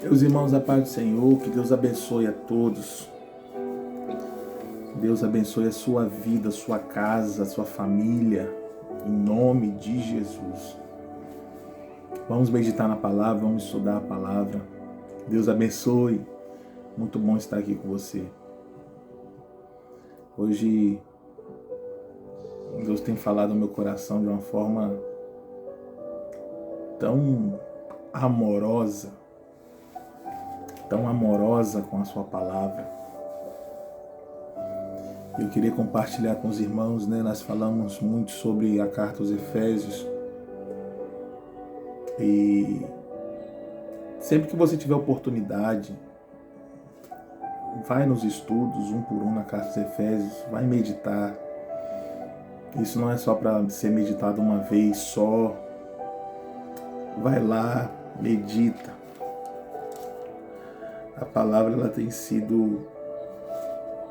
Meus irmãos, a paz do Senhor, que Deus abençoe a todos. Deus abençoe a sua vida, a sua casa, a sua família, em nome de Jesus. Vamos meditar na palavra, vamos estudar a palavra. Deus abençoe. Muito bom estar aqui com você. Hoje, Deus tem falado no meu coração de uma forma tão amorosa com a sua palavra. Eu queria compartilhar com os irmãos, Nós falamos muito sobre a carta aos Efésios. E sempre que você tiver oportunidade, vai nos estudos, um por um, na carta aos Efésios, vai meditar. Isso não é só para ser meditado uma vez só. Vai lá, medita. A palavra ela tem sido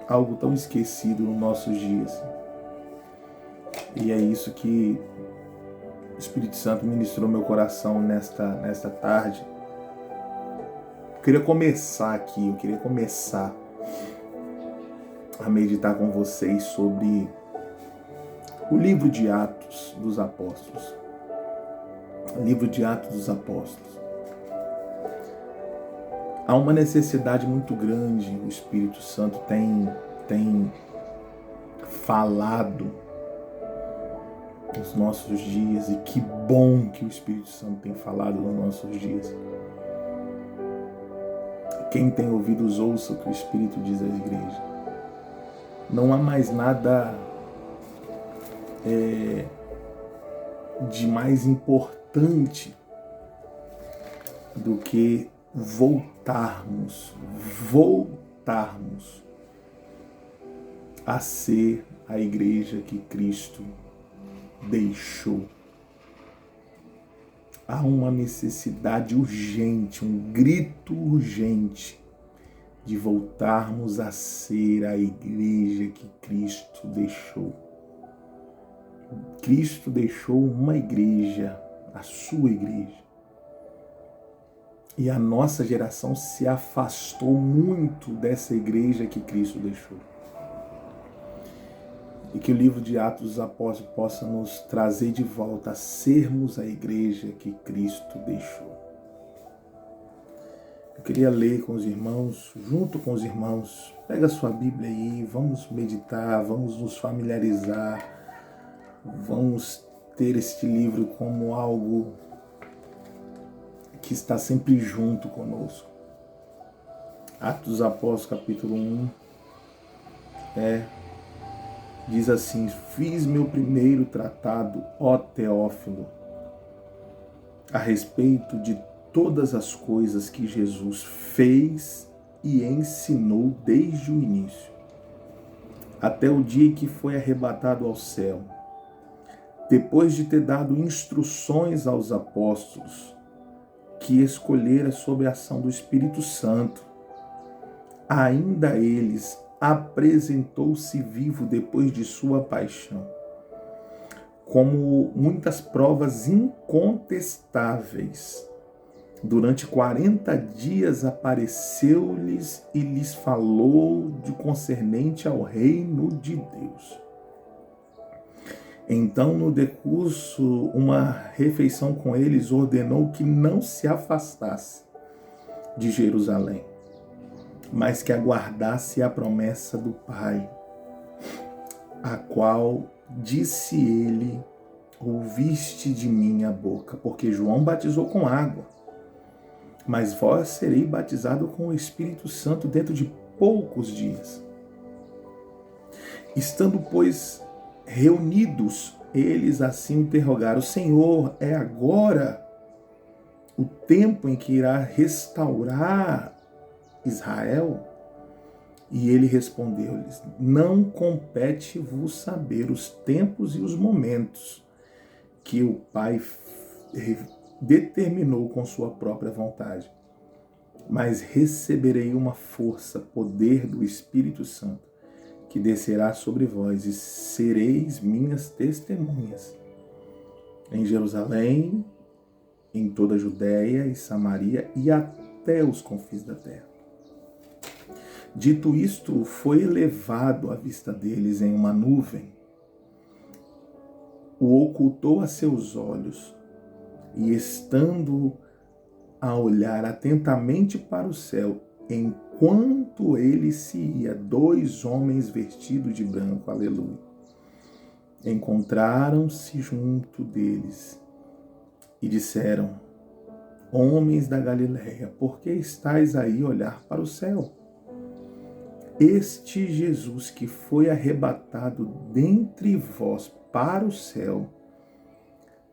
algo tão esquecido nos nossos dias. E é isso que o Espírito Santo ministrou meu coração nesta tarde. Eu queria começar a meditar com vocês sobre o livro de Atos dos Apóstolos. O livro de Atos dos Apóstolos. Há uma necessidade muito grande, o Espírito Santo tem falado nos nossos dias, e que bom que o Espírito Santo tem falado nos nossos dias. Quem tem ouvidos, ouça o que o Espírito diz às igrejas. Não há mais nada de mais importante do que voltarmos a ser a igreja que Cristo deixou. Há uma necessidade urgente, um grito urgente de voltarmos a ser a igreja que Cristo deixou. Cristo deixou uma igreja, a sua igreja. E a nossa geração se afastou muito dessa igreja que Cristo deixou. E que o livro de Atos dos Apóstolos possa nos trazer de volta a sermos a igreja que Cristo deixou. Eu queria ler com os irmãos, junto com os irmãos. Pega a sua Bíblia aí, vamos meditar, vamos nos familiarizar, vamos ter este livro como algo que está sempre junto conosco. Atos dos Apóstolos, capítulo 1, diz assim: fiz meu primeiro tratado, ó Teófilo, a respeito de todas as coisas que Jesus fez e ensinou desde o início, até o dia em que foi arrebatado ao céu, depois de ter dado instruções aos apóstolos que escolhera sob a ação do Espírito Santo. Ainda a eles apresentou-se vivo depois de sua paixão, como muitas provas incontestáveis. Durante 40 dias apareceu-lhes e lhes falou de concernente ao reino de Deus. Então, no decurso, uma refeição com eles, ordenou que não se afastasse de Jerusalém, mas que aguardasse a promessa do Pai, a qual disse ele: ouviste de minha boca, porque João batizou com água, mas vós sereis batizados com o Espírito Santo dentro de poucos dias. Estando, pois, reunidos, eles assim interrogaram: Senhor, é agora o tempo em que irá restaurar Israel? E ele respondeu-lhes: não compete-vos saber os tempos e os momentos que o Pai determinou com sua própria vontade, mas receberei uma força, poder do Espírito Santo, que descerá sobre vós, e sereis minhas testemunhas em Jerusalém, em toda a Judéia e Samaria e até até os confins da terra. Dito isto, foi elevado à vista deles em uma nuvem, o ocultou a seus olhos, e estando a olhar atentamente para o céu, enquanto ele se ia, 2 homens vestidos de branco, aleluia, encontraram-se junto deles e disseram: homens da Galileia, por que estáis aí a olhar para o céu? Este Jesus que foi arrebatado dentre vós para o céu,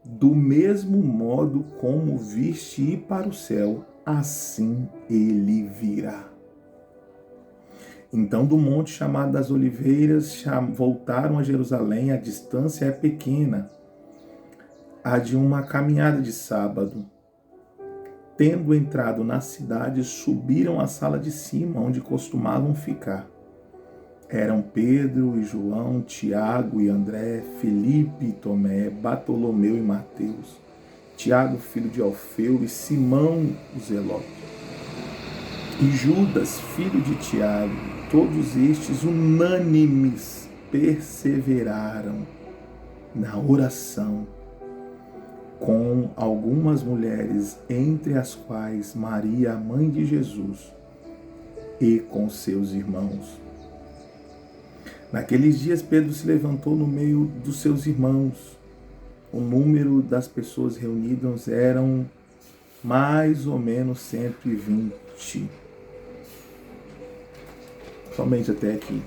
do mesmo modo como viste ir para o céu, assim ele virá. Então, do monte chamado das Oliveiras, voltaram a Jerusalém. A distância é pequena, a de uma caminhada de sábado. Tendo entrado na cidade, subiram à sala de cima, onde costumavam ficar. Eram Pedro e João, Tiago e André, Filipe e Tomé, Bartolomeu e Mateus, Tiago, filho de Alfeu, e Simão o Zelote, e Judas, filho de Tiago. Todos estes, unânimes, perseveraram na oração com algumas mulheres, entre as quais Maria, a mãe de Jesus, e com seus irmãos. Naqueles dias, Pedro se levantou no meio dos seus irmãos. O número das pessoas reunidas eram mais ou menos 120. Somente até aqui.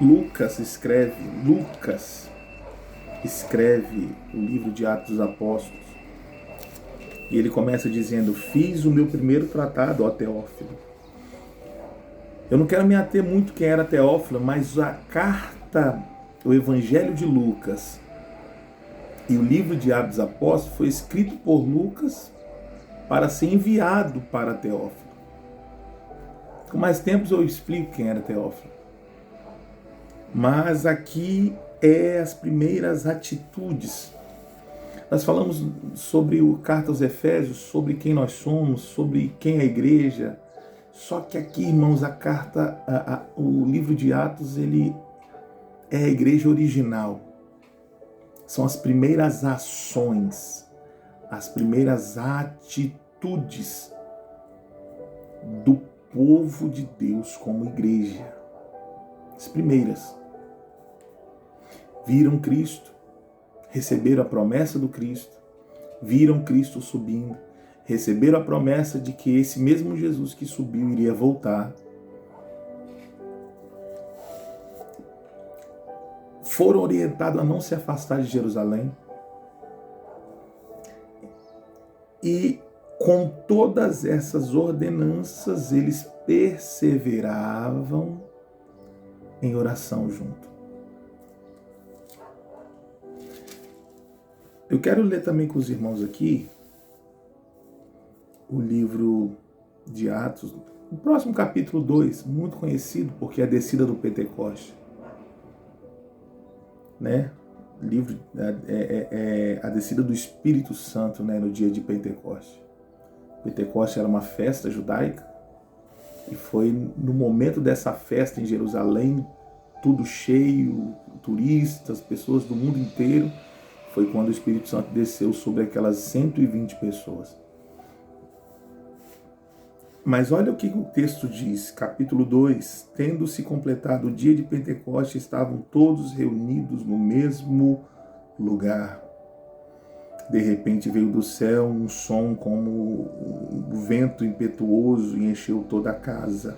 Lucas escreve o livro de Atos dos Apóstolos. E ele começa dizendo: fiz o meu primeiro tratado, ó Teófilo. Eu não quero me ater muito quem era Teófilo, mas a carta, o Evangelho de Lucas e o livro de Atos dos Apóstolos foi escrito por Lucas para ser enviado para Teófilo. Com mais tempos eu explico quem era Teófilo. Mas aqui as primeiras atitudes. Nós falamos sobre a carta aos Efésios, sobre quem nós somos, sobre quem é a igreja. Só que aqui, irmãos, o livro de Atos, ele é a igreja original. São as primeiras ações, as primeiras atitudes do povo de Deus como igreja. As primeiras. Viram Cristo, receberam a promessa do Cristo, viram Cristo subindo, receberam a promessa de que esse mesmo Jesus que subiu iria voltar. Foram orientados a não se afastar de Jerusalém. E com todas essas ordenanças, eles perseveravam em oração junto. Eu quero ler também com os irmãos aqui o livro de Atos, o próximo capítulo 2, muito conhecido porque é a descida do Pentecoste. Né? Livro a descida do Espírito Santo, né, no dia de Pentecoste. Pentecoste era uma festa judaica e foi no momento dessa festa em Jerusalém, tudo cheio, turistas, pessoas do mundo inteiro. Foi quando o Espírito Santo desceu sobre aquelas 120 pessoas. Mas olha o que o texto diz, capítulo 2. Tendo-se completado o dia de Pentecostes, estavam todos reunidos no mesmo lugar. De repente veio do céu um som como um vento impetuoso e encheu toda a casa.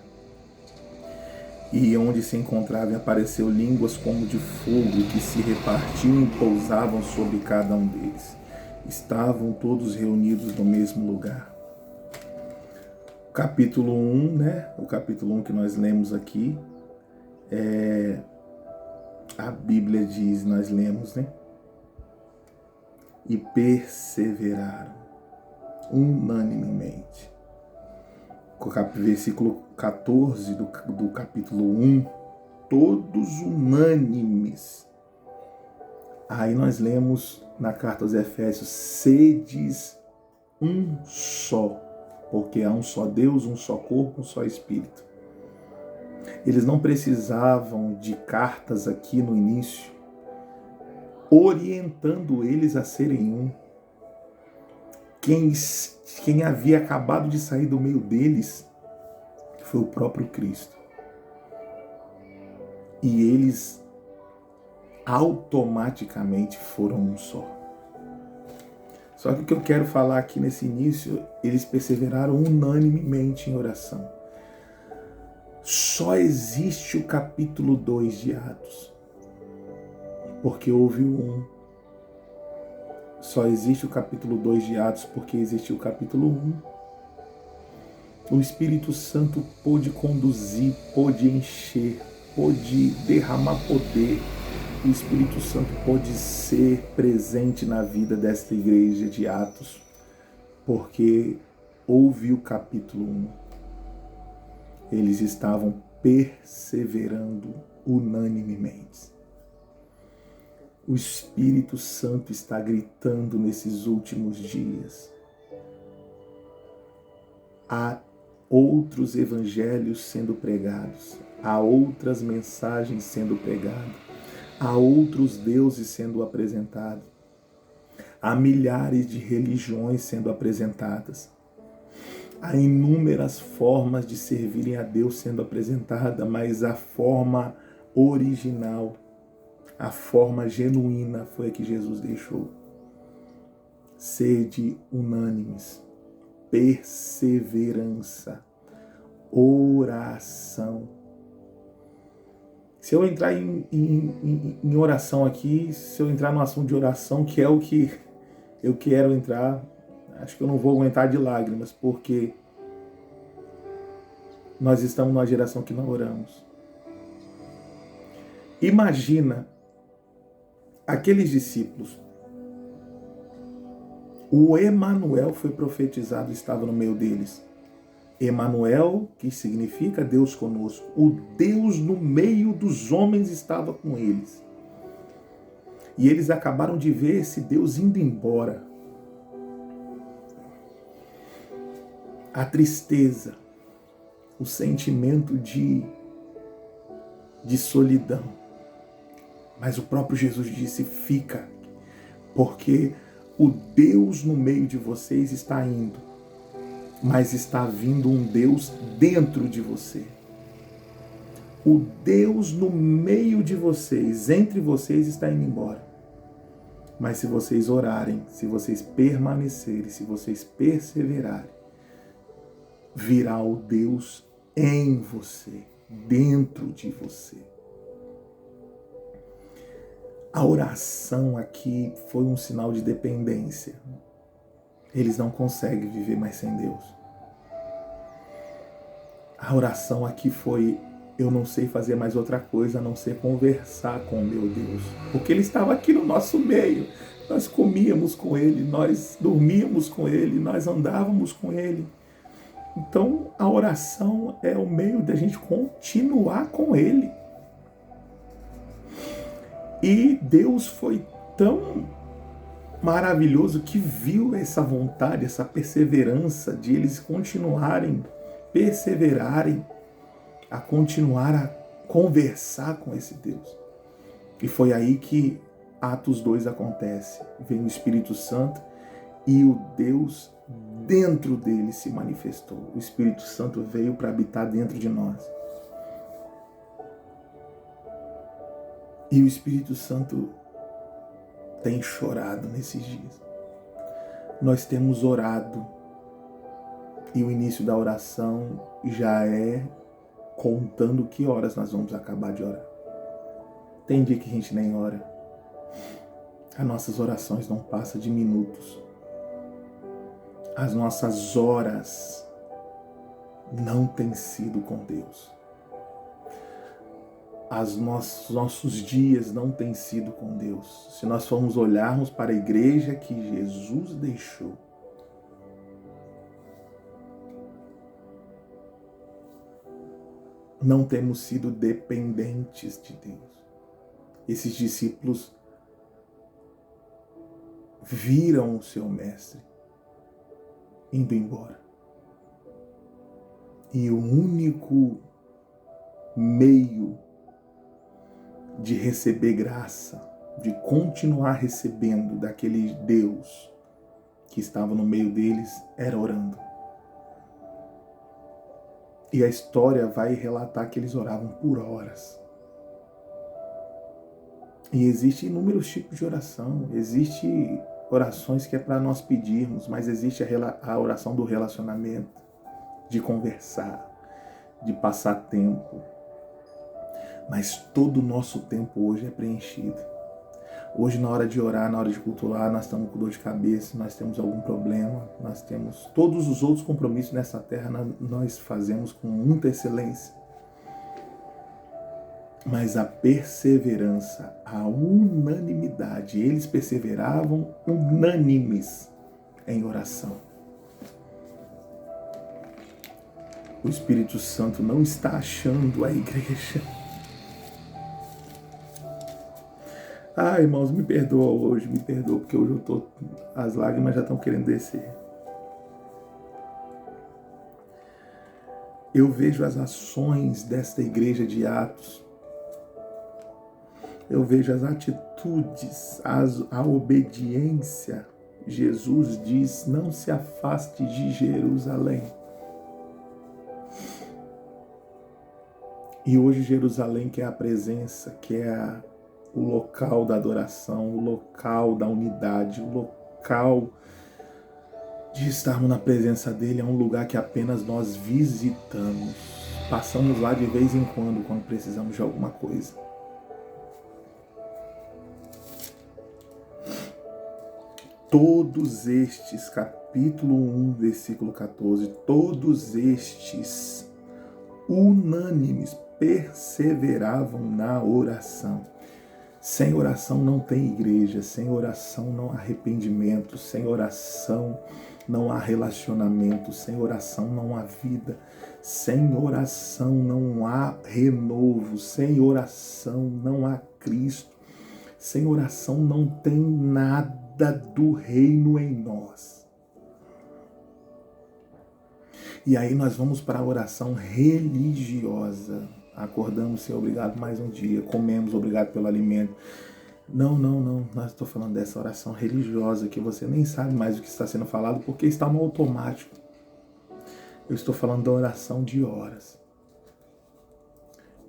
E onde se encontrava apareceu línguas como de fogo que se repartiam e pousavam sobre cada um deles. Estavam todos reunidos no mesmo lugar. Capítulo 1, né? O capítulo 1 que nós lemos aqui, a Bíblia diz, nós lemos, né? E perseveraram unanimemente. Versículo 14 do capítulo 1, todos unânimes Aí nós lemos na carta aos Efésios: sedes um só, porque há um só Deus, um só corpo, um só Espírito. Eles não precisavam de cartas aqui no início, orientando eles a serem um. Quem havia acabado de sair do meio deles foi o próprio Cristo. E eles automaticamente foram um só. Só que o que eu quero falar aqui nesse início, eles perseveraram unanimemente em oração. Só existe o capítulo 2 de Atos, porque houve o 1. Só existe o capítulo 2 de Atos porque existiu o capítulo 1. O Espírito Santo pôde conduzir, pôde encher, pôde derramar poder. O Espírito Santo pôde ser presente na vida desta igreja de Atos, porque houve o capítulo 1. Eles estavam perseverando unanimemente. O Espírito Santo está gritando nesses últimos dias. Há outros evangelhos sendo pregados, há outras mensagens sendo pregadas, há outros deuses sendo apresentados, há milhares de religiões sendo apresentadas, há inúmeras formas de servirem a Deus sendo apresentada, mas a forma original, a forma genuína foi a que Jesus deixou. Sede unânimes, perseverança, oração. Se eu entrar em oração aqui, se eu entrar no assunto de oração, que é o que eu quero entrar, acho que eu não vou aguentar de lágrimas, porque nós estamos numa geração que não oramos. Imagina aqueles discípulos. O Emanuel foi profetizado, estava no meio deles. Emanuel, que significa Deus conosco. O Deus no meio dos homens estava com eles. E eles acabaram de ver esse Deus indo embora. A tristeza, o sentimento de solidão. Mas o próprio Jesus disse: fica, porque o Deus no meio de vocês está indo, mas está vindo um Deus dentro de você. O Deus no meio de vocês, entre vocês, está indo embora. Mas se vocês orarem, se vocês permanecerem, se vocês perseverarem, virá o Deus em você, dentro de você. A oração aqui foi um sinal de dependência. Eles não conseguem viver mais sem Deus. A oração aqui foi: eu não sei fazer mais outra coisa a não ser conversar com o meu Deus. Porque Ele estava aqui no nosso meio. Nós comíamos com Ele, nós dormíamos com Ele, nós andávamos com Ele. Então a oração é o meio da gente continuar com Ele. E Deus foi tão maravilhoso que viu essa vontade, essa perseverança de eles continuarem, perseverarem, a continuar a conversar com esse Deus. E foi aí que Atos 2 acontece. Vem o Espírito Santo e o Deus dentro dele se manifestou. O Espírito Santo veio para habitar dentro de nós. E o Espírito Santo tem chorado nesses dias. Nós temos orado e o início da oração já é contando que horas nós vamos acabar de orar. Tem dia que a gente nem ora. As nossas orações não passam de minutos. As nossas horas não têm sido com Deus. Nossos dias não têm sido com Deus. Se nós formos olharmos para a igreja que Jesus deixou, não temos sido dependentes de Deus. Esses discípulos viram o seu mestre indo embora. E o único meio de receber graça, de continuar recebendo daquele Deus que estava no meio deles, era orando. E a história vai relatar que eles oravam por horas. E existem inúmeros tipos de oração. Existem orações que é para nós pedirmos, mas existe a oração do relacionamento, de conversar, de passar tempo. Mas todo o nosso tempo hoje é preenchido. Hoje, na hora de orar, na hora de cultuar, nós estamos com dor de cabeça, nós temos algum problema, nós temos todos os outros compromissos nessa terra, nós fazemos com muita excelência. Mas a perseverança, a unanimidade, eles perseveravam unânimes em oração. O Espírito Santo não está achando a igreja. Ah, irmãos, me perdoa hoje, me perdoa, porque hoje as lágrimas já estão querendo descer. Eu vejo as ações desta igreja de Atos. Eu vejo as atitudes, a obediência. Jesus diz, não se afaste de Jerusalém. E hoje Jerusalém, que é a presença, que é o local da adoração, o local da unidade, o local de estarmos na presença dele, é um lugar que apenas nós visitamos. Passamos lá de vez em quando precisamos de alguma coisa. Todos estes, capítulo 1, versículo 14, todos estes unânimes perseveravam na oração. Sem oração não tem igreja, sem oração não há arrependimento, sem oração não há relacionamento, sem oração não há vida, sem oração não há renovo, sem oração não há Cristo, sem oração não tem nada do reino em nós. E aí nós vamos para a oração religiosa. Acordamos, Senhor, obrigado mais um dia. Comemos, obrigado pelo alimento. Não. Nós estou falando dessa oração religiosa que você nem sabe mais o que está sendo falado porque está no automático. Eu estou falando da oração de horas.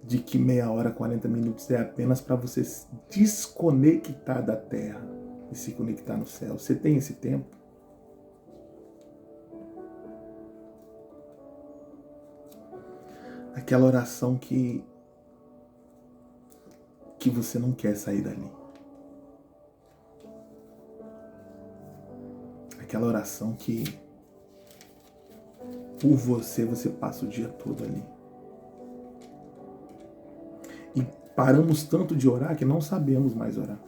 De que meia hora, 40 minutos é apenas para você desconectar da terra e se conectar no céu. Você tem esse tempo? Aquela oração que você não quer sair dali. Aquela oração que por você passa o dia todo ali. E paramos tanto de orar que não sabemos mais orar.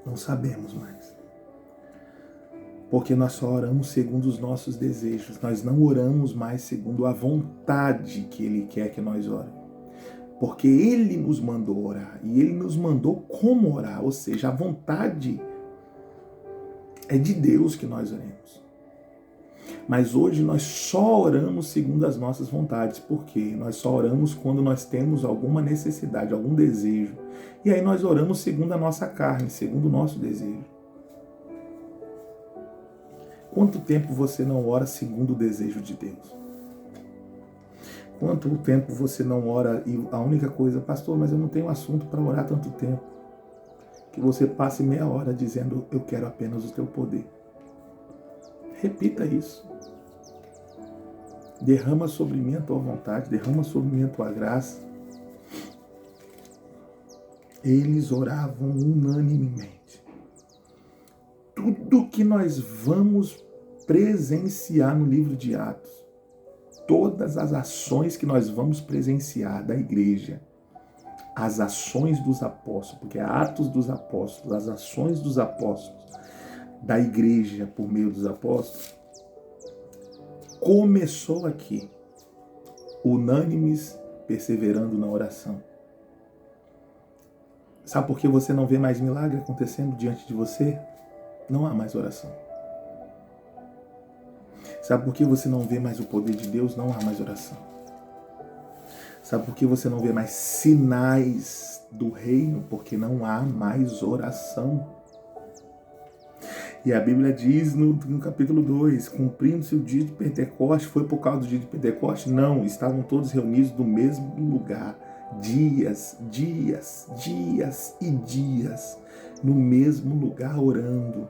Não sabemos mais. Porque nós só oramos segundo os nossos desejos. Nós não oramos mais segundo a vontade que Ele quer que nós oremos. Porque Ele nos mandou orar. E Ele nos mandou como orar. Ou seja, a vontade é de Deus que nós oremos. Mas hoje nós só oramos segundo as nossas vontades. Por quê? Nós só oramos quando nós temos alguma necessidade, algum desejo. E aí nós oramos segundo a nossa carne, segundo o nosso desejo. Quanto tempo você não ora segundo o desejo de Deus? Quanto tempo você não ora e a única coisa, pastor, mas eu não tenho assunto para orar tanto tempo. Que você passe meia hora dizendo, eu quero apenas o teu poder. Repita isso. Derrama sobre mim a tua vontade, derrama sobre mim a tua graça. Eles oravam unanimemente. Tudo que nós vamos presenciar no livro de Atos, todas as ações que nós vamos presenciar da igreja, as ações dos apóstolos, porque é Atos dos apóstolos, as ações dos apóstolos, da igreja por meio dos apóstolos, começou aqui, unânimes perseverando na oração. Sabe por que você não vê mais milagre acontecendo diante de você? Não há mais oração. Sabe por que você não vê mais o poder de Deus? Não há mais oração. Sabe por que você não vê mais sinais do reino? Porque não há mais oração. E a Bíblia diz no capítulo 2, cumprindo-se o dia de Pentecoste, foi por causa do dia de Pentecoste? Não, estavam todos reunidos no mesmo lugar. Dias e dias, no mesmo lugar orando.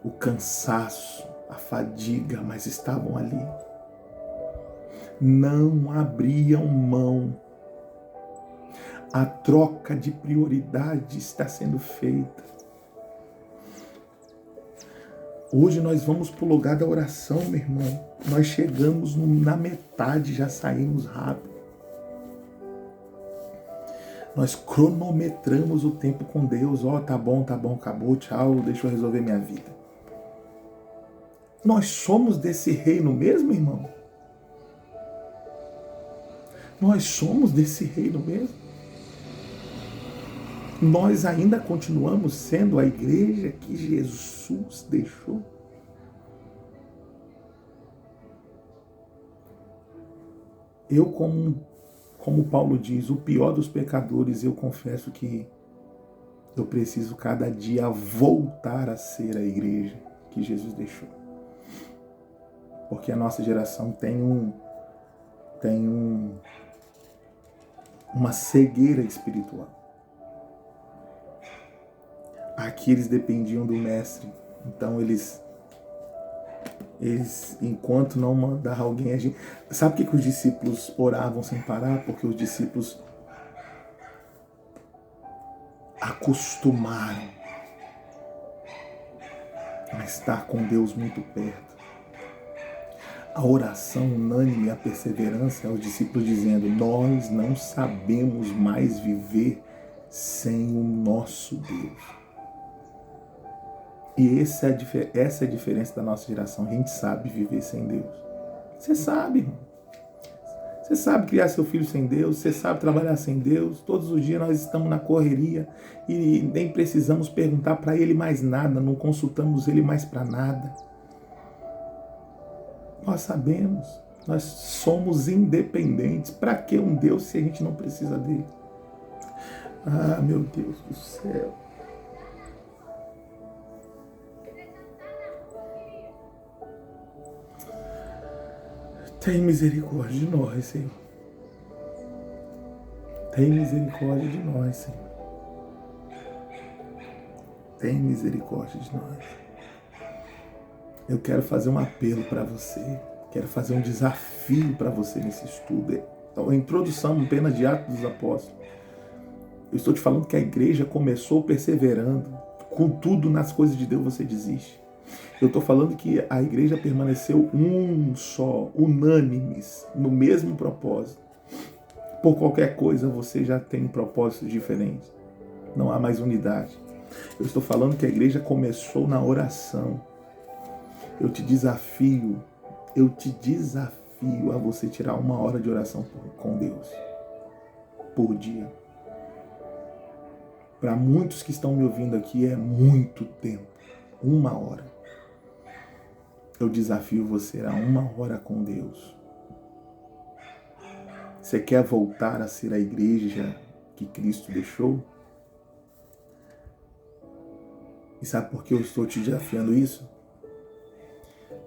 O cansaço, a fadiga, mas estavam ali. Não abriam mão. A troca de prioridade está sendo feita. Hoje nós vamos para o lugar da oração, meu irmão. Nós chegamos na metade, já saímos rápido. Nós cronometramos o tempo com Deus. Ó, tá bom, acabou, tchau, deixa eu resolver minha vida. Nós somos desse reino mesmo, irmão? Nós somos desse reino mesmo? Nós ainda continuamos sendo a igreja que Jesus deixou? Eu, como Paulo diz, o pior dos pecadores, eu confesso que eu preciso cada dia voltar a ser a igreja que Jesus deixou. Porque a nossa geração tem uma cegueira espiritual. Aqui eles dependiam do mestre, então eles enquanto não mandar alguém agir. Sabe por que os discípulos oravam sem parar? Porque os discípulos acostumaram a estar com Deus muito perto. A oração unânime, a perseverança, é os discípulos dizendo: nós não sabemos mais viver sem o nosso Deus. E essa é a diferença da nossa geração. A gente sabe viver sem Deus. Você sabe, irmão. Você sabe criar seu filho sem Deus. Você sabe trabalhar sem Deus. Todos os dias nós estamos na correria e nem precisamos perguntar para Ele mais nada. Não consultamos Ele mais para nada. Nós sabemos. Nós somos independentes. Para que um Deus se a gente não precisa dele? Ah, meu Deus do céu. Tem misericórdia de nós, Senhor. Tem misericórdia de nós, Senhor. Tem misericórdia de nós. Eu quero fazer um apelo para você. Quero fazer um desafio para você nesse estudo. A introdução apenas de Atos dos Apóstolos. Eu estou te falando que a igreja começou perseverando. Contudo, nas coisas de Deus você desiste. Eu estou falando que a igreja permaneceu um só, unânimes, no mesmo propósito. Por qualquer coisa você já tem propósitos diferentes. Não há mais unidade. Eu estou falando que a igreja começou na oração. Eu te desafio a você tirar 1 hora de oração com Deus por dia. Para muitos que estão me ouvindo aqui é muito tempo. 1 hora. Eu desafio você a 1 hora com Deus. Você quer voltar a ser a igreja que Cristo deixou? E sabe por que eu estou te desafiando isso?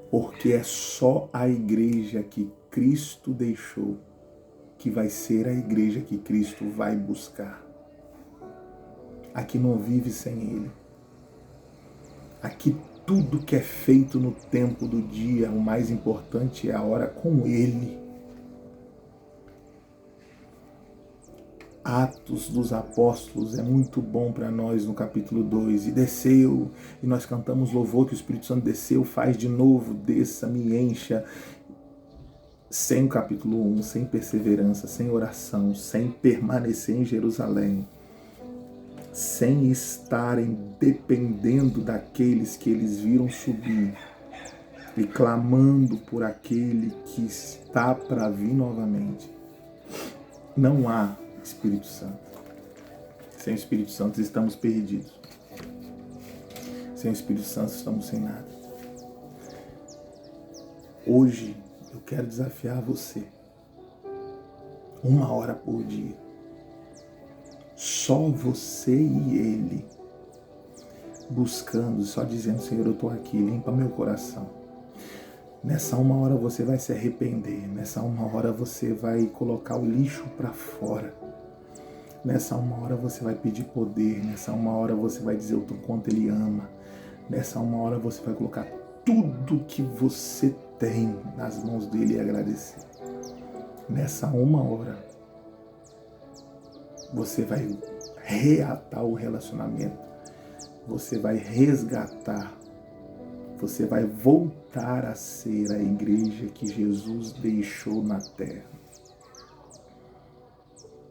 Porque é só a igreja que Cristo deixou que vai ser a igreja que Cristo vai buscar. Aqui não vive sem Ele. Aqui tudo que é feito no tempo do dia, o mais importante é a hora com Ele. Atos dos Apóstolos é muito bom para nós no capítulo 2. E desceu, e nós cantamos louvor que o Espírito Santo desceu, faz de novo, desça, me encha. Sem o capítulo 1, sem perseverança, sem oração, sem permanecer em Jerusalém, sem estarem dependendo daqueles que eles viram subir e clamando por aquele que está para vir novamente. Não há Espírito Santo. Sem o Espírito Santo estamos perdidos. Sem o Espírito Santo estamos sem nada. Hoje eu quero desafiar você. 1 hora por dia. Só você e Ele. Buscando, só dizendo: Senhor, eu estou aqui, limpa meu coração. Nessa 1 hora você vai se arrepender. Nessa 1 hora você vai colocar o lixo para fora. Nessa 1 hora você vai pedir poder. Nessa 1 hora você vai dizer o quanto Ele ama. Nessa 1 hora você vai colocar tudo que você tem nas mãos dele e agradecer. Nessa 1 hora você vai reatar o relacionamento. Você vai resgatar. Você vai voltar a ser a igreja que Jesus deixou na terra.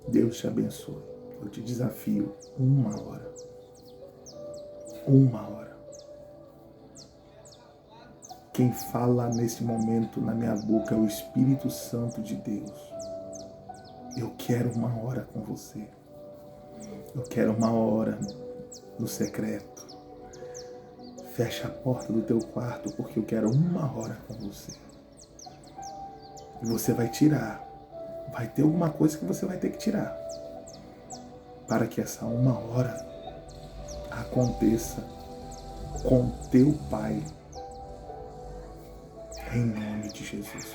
Deus te abençoe. Eu te desafio 1 hora. 1 hora. Quem fala nesse momento na minha boca é o Espírito Santo de Deus. Eu quero 1 hora com você. Eu quero 1 hora no secreto. Fecha a porta do teu quarto, porque eu quero 1 hora com você. E você vai tirar. Vai ter alguma coisa que você vai ter que tirar. Para que essa 1 hora aconteça com teu Pai. Em nome de Jesus.